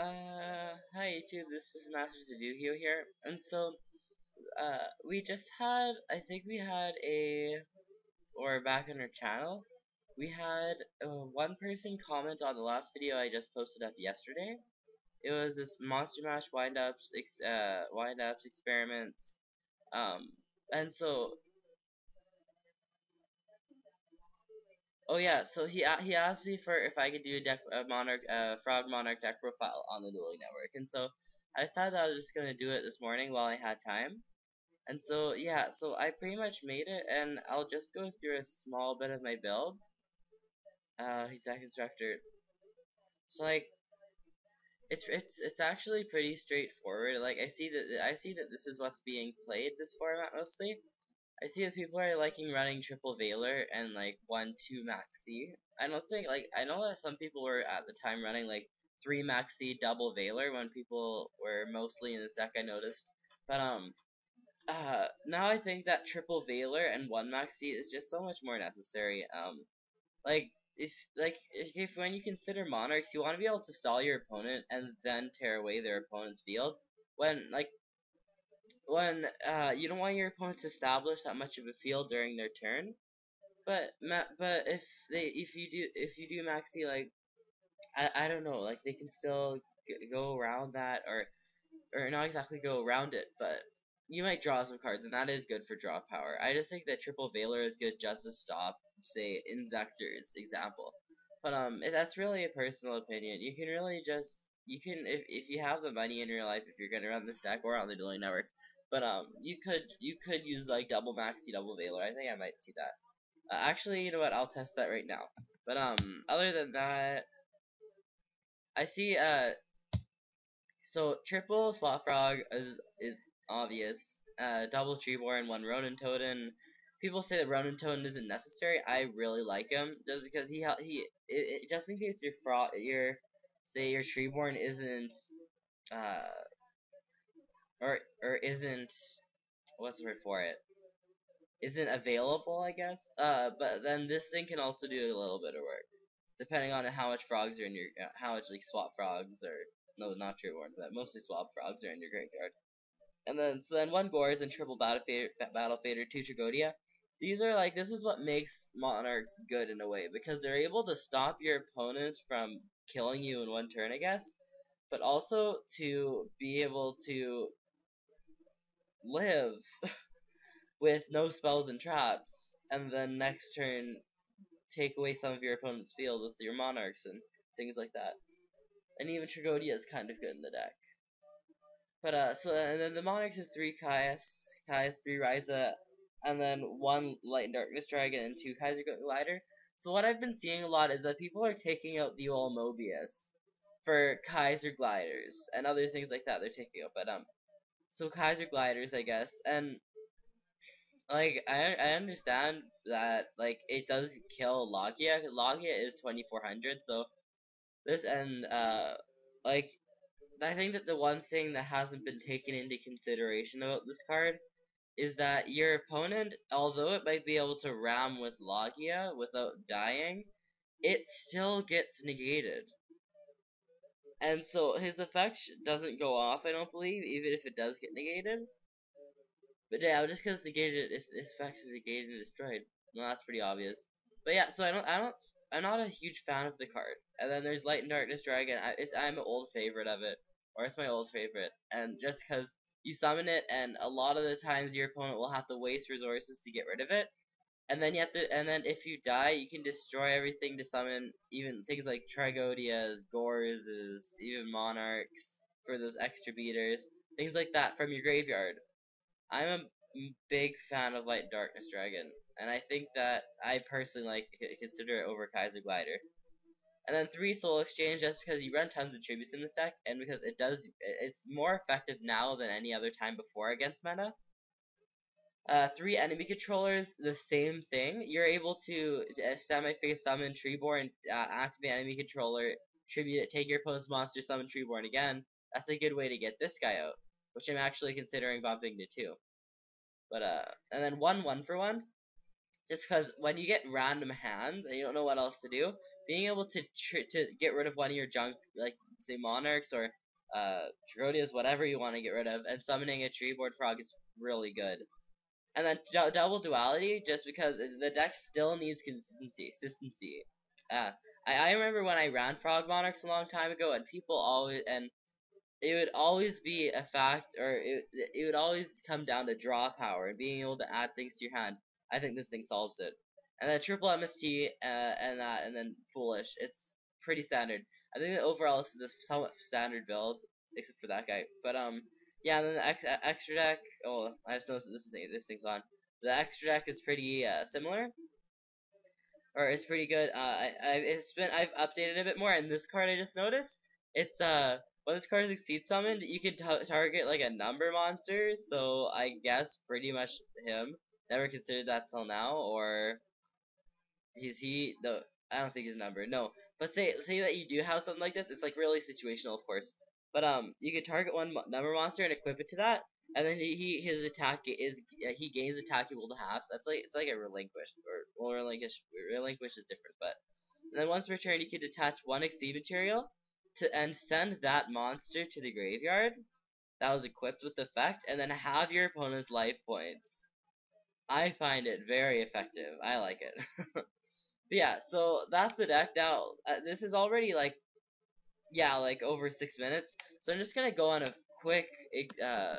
Hi YouTube, this is MastersofYugioh here, and we just had, I think we had or back on our channel, we had one person comment on the last video I just posted up yesterday. It was this Monster Mash wind-ups experiment, um, and so, oh yeah, so he asked me for if I could do a Frog Monarch deck profile on the Dueling Network, and so I decided I was just gonna do it this morning while I had time. And so yeah, so I pretty much made it, and I'll just go through a small bit of my build. Deck instructor. So like, it's actually pretty straightforward. Like I see that this is what's being played this format mostly. I see that people are liking running triple Veiler and like 1-2 Maxi. I don't think like I know that some people were at the time running like 3 Maxi double Veiler when people were mostly in this deck. I noticed, but now I think that triple Veiler and 1 Maxi is just so much more necessary. Like if when you consider Monarchs, you want to be able to stall your opponent and then tear away their opponent's field. When like when you don't want your opponent to establish that much of a field during their turn. But if you do Maxi, like I don't know, like they can still go around that, or not exactly go around it, but you might draw some cards, and that is good for draw power. I just think that triple Veiler is good just to stop, say, Inzektor's example. But that's really a personal opinion. You can really just if you have the money in your life, if you're gonna run this deck or on the dueling network. But you could use like double Maxi, double Veiler. I think I might see that. Actually, you know what? I'll test that right now. But other than that, I see so triple Spot Frog is obvious. Double Treeborn, one Ronin Totem. People say that Ronin Totem isn't necessary. I really like him just because just in case your Treeborn isn't uh or isn't, what's the word for it, isn't available, I guess. But then this thing can also do a little bit of work depending on how much frogs are in your how much like swap frogs, or no, not Treeborn, but mostly swap frogs are in your graveyard. And then one Gores and triple Battle Fader, two Tragodia. This is what makes Monarchs good in a way, because they're able to stop your opponent from killing you in one turn, I guess, but also to be able to live with no spells and traps, and then next turn take away some of your opponent's field with your Monarchs and things like that. And even Tragodia is kind of good in the deck. But and then the Monarchs is 3 Caius, 3 Ryza, and then 1 Light and Darkness Dragon and 2 Kaiser Glider. So what I've been seeing a lot is that people are taking out the old Mobius for Kaiser Gliders and other things like that they're taking out. But so Kaiser Gliders, I guess, and like I understand that like it does kill Logia. Logia is 2400, so this and like I think that the one thing that hasn't been taken into consideration about this card is that your opponent, although it might be able to ram with Logia without dying, it still gets negated. And so his effect doesn't go off, I don't believe, even if it does get negated. But yeah, just because negated, his effect is negated and destroyed. No, that's pretty obvious. But yeah, so I'm not a huge fan of the card. And then there's Light and Darkness Dragon. I'm an old favorite of it, or it's my old favorite. And just because you summon it, and a lot of the times your opponent will have to waste resources to get rid of it, and then if you die, you can destroy everything to summon even things like Trigodias, Gores, even Monarchs for those extra beaters, things like that from your graveyard. I'm a big fan of Light Darkness Dragon, and I think that I personally consider it over Kaiser Glider. And then 3 Soul Exchange, just because you run tons of tributes in this deck, and because it's more effective now than any other time before against meta. 3 enemy controllers, the same thing. You're able to semi-face summon Treeborn, activate enemy controller, tribute it, take your opponent's monster, summon Treeborn again. That's a good way to get this guy out, which I'm actually considering bumping to 2. But and then 1 for 1, just because when you get random hands and you don't know what else to do, being able to get rid of one of your junk, like say monarchs or Trigodias, whatever you want to get rid of, and summoning a treeboard frog is really good. And then double duality, just because the deck still needs consistency. Uh, I remember when I ran Frog Monarchs a long time ago, and people always, and it would always be a fact, or it would always come down to draw power and being able to add things to your hand. I think this thing solves it. And then triple MST, and then foolish. It's pretty standard. I think that overall this is a somewhat standard build, except for that guy. But yeah. And then the extra deck. Oh, I just noticed that this thing's on. The extra deck is pretty similar, or it's pretty good. I've updated it a bit more, and this card I just noticed, it's when this card is exceed summoned, you can target like a number monster. So I guess pretty much him. Never considered that till now, or is he the? I don't think he's numbered. No, but say that you do have something like this. It's like really situational, of course. But you can target one number monster and equip it to that, and then his attack is he gains attack equal to half. That's like it's like a relinquish, or well, relinquish is different. But and then once per turn, you can detach one exceed material to and send that monster to the graveyard that was equipped with the effect, and then have your opponent's life points. I find it very effective. I like it. But yeah, so that's the deck. Now, this is already like, yeah, like over 6 minutes. So I'm just gonna go on a quick, uh,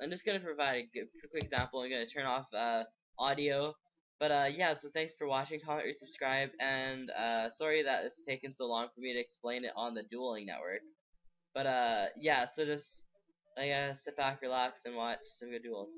I'm just gonna provide a quick example. I'm gonna turn off audio. But yeah, so thanks for watching, comment, subscribe, and sorry that it's taken so long for me to explain it on the dueling network. But yeah, so just I guess sit back, relax, and watch some good duels.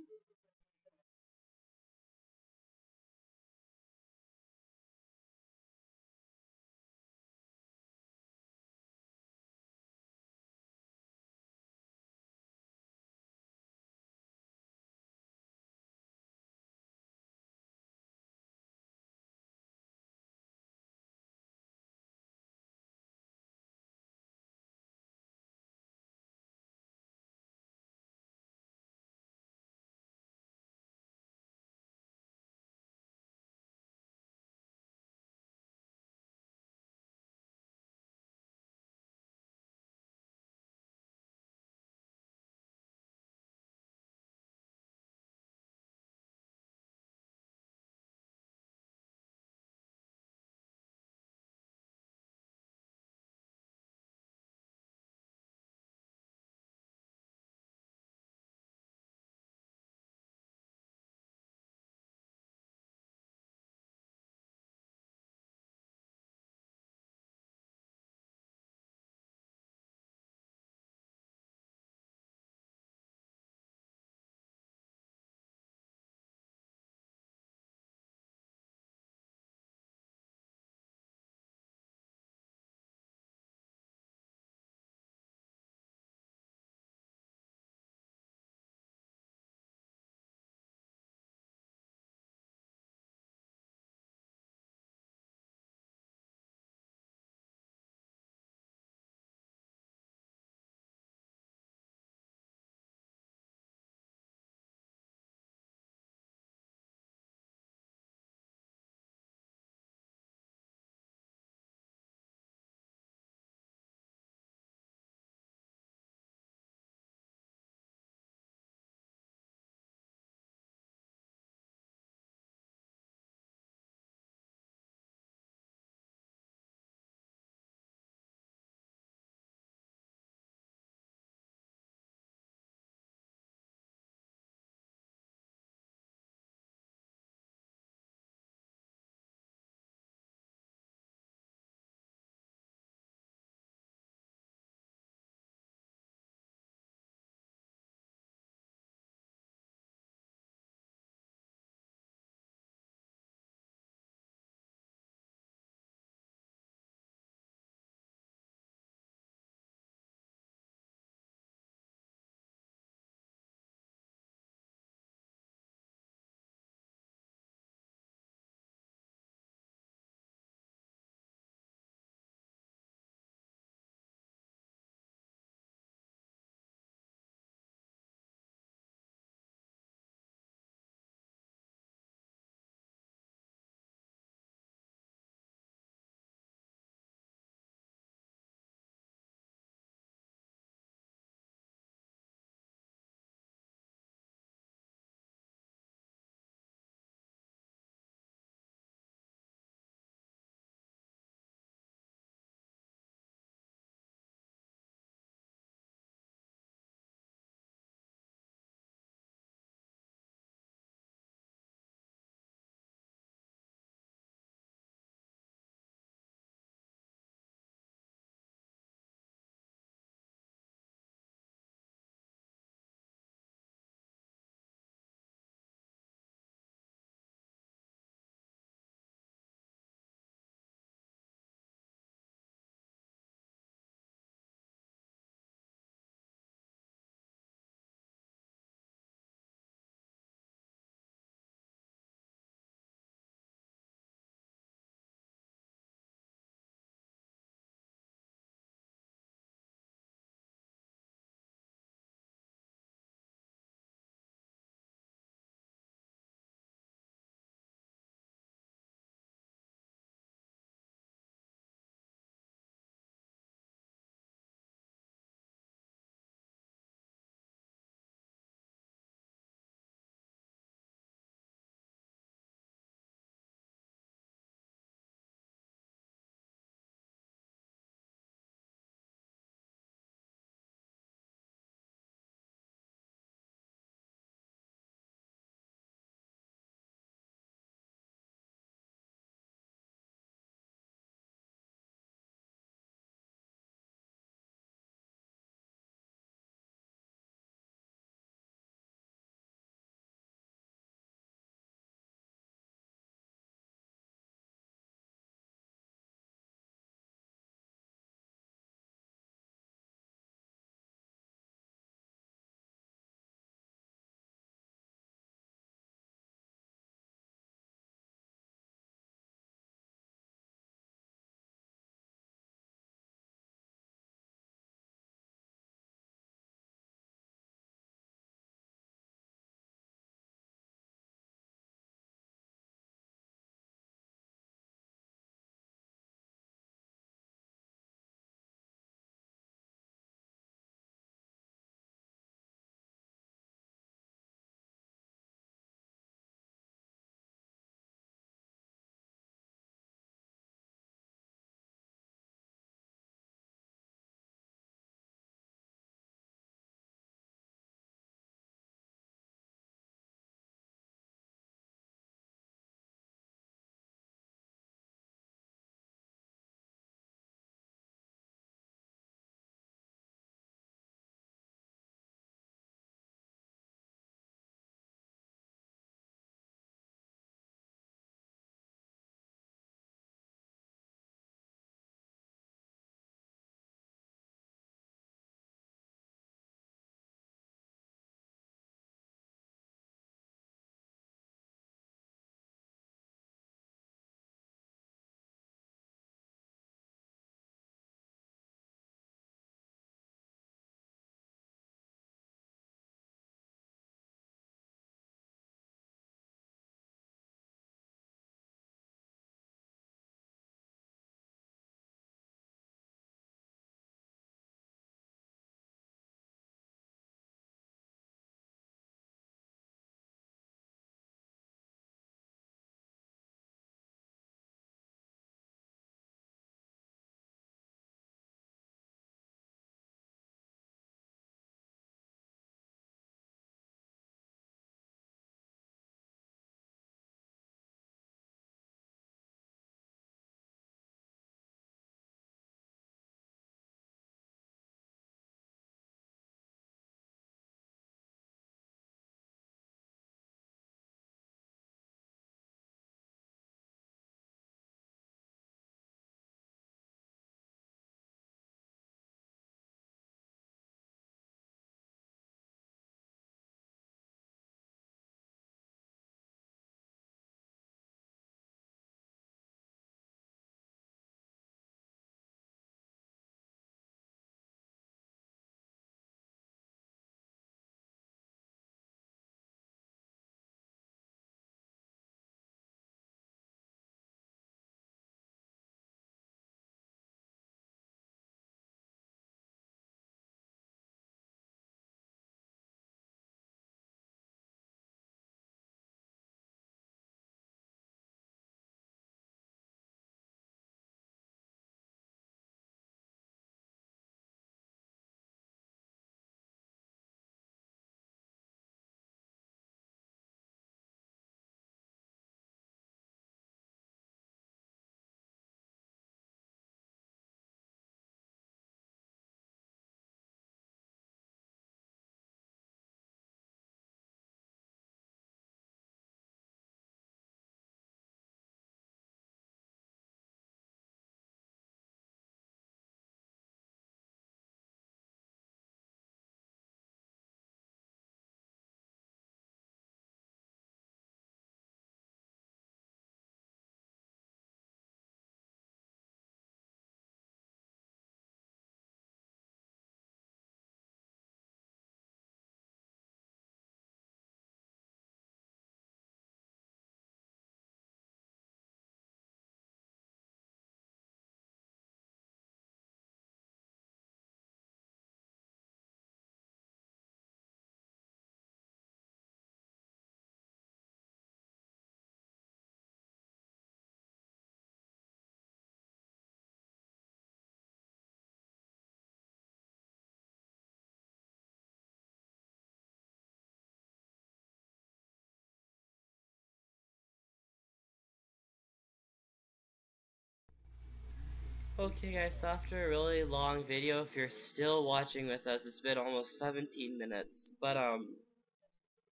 Okay guys, so after a really long video, if you're still watching with us, it's been almost 17 minutes. But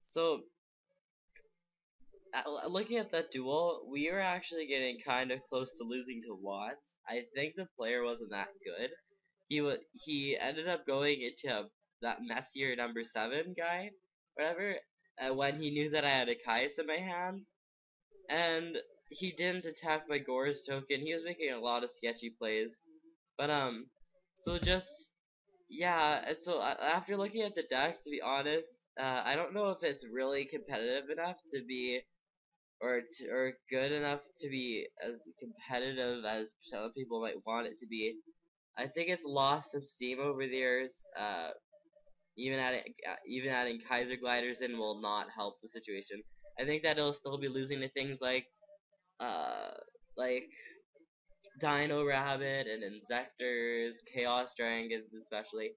so looking at that duel, we were actually getting kind of close to losing to Watts. I think the player wasn't that good. He ended up going into that messier number 7 guy, whatever, when he knew that I had a Kais in my hand, and he didn't attack my Gore's token. He was making a lot of sketchy plays. But so just yeah, and so after looking at the deck, to be honest, I don't know if it's really competitive enough to be, or good enough to be as competitive as some people might want it to be. I think it's lost some steam over the years. Even adding Kaiser gliders in will not help the situation. I think that it'll still be losing to things uh like Dino Rabbit and Insectors, Chaos Dragons especially,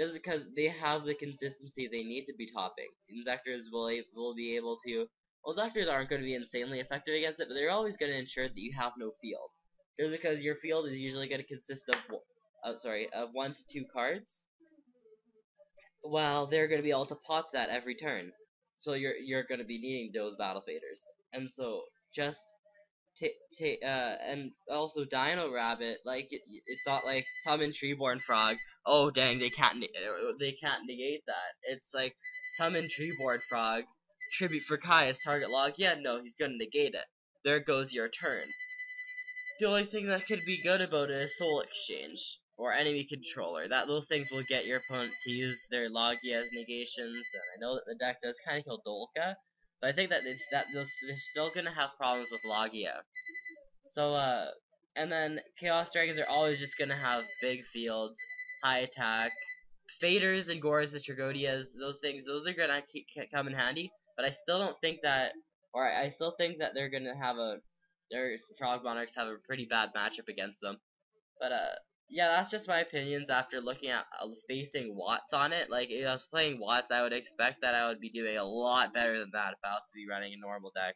just because they have the consistency they need to be topping. Insectors will be able to. Well, Insectors aren't going to be insanely effective against it, but they're always going to ensure that you have no field, just because your field is usually going to consist of, of 1 to 2 cards. Well, they're going to be able to pop that every turn, so you're going to be needing those battle faders, and so just and also Dino Rabbit, like it's not like summon Treeborn Frog. Oh dang, they can't negate that. It's like summon Treeborn Frog, tribute for Kai's target log. Yeah, no, he's gonna negate it. There goes your turn. The only thing that could be good about it is Soul Exchange or enemy controller. That those things will get your opponent to use their Logia as negations. And I know that the deck does kind of kill Dolka, but I think that they're still gonna have problems with Logia. So, and then Chaos Dragons are always just gonna have big fields, high attack, Faders and Goras and Tragodias, those are gonna come in handy. But I still don't think that, or I still think that they're gonna have their Frog Monarchs have a pretty bad matchup against them. But yeah, that's just my opinions after looking at facing Watts on it. Like if I was playing Watts, I would expect that I would be doing a lot better than that if I was to be running a normal deck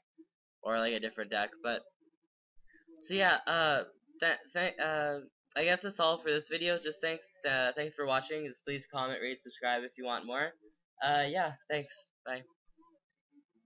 or like a different deck. But so yeah, I guess that's all for this video. Just thanks for watching. Just please comment, rate, subscribe if you want more. Yeah, thanks. Bye.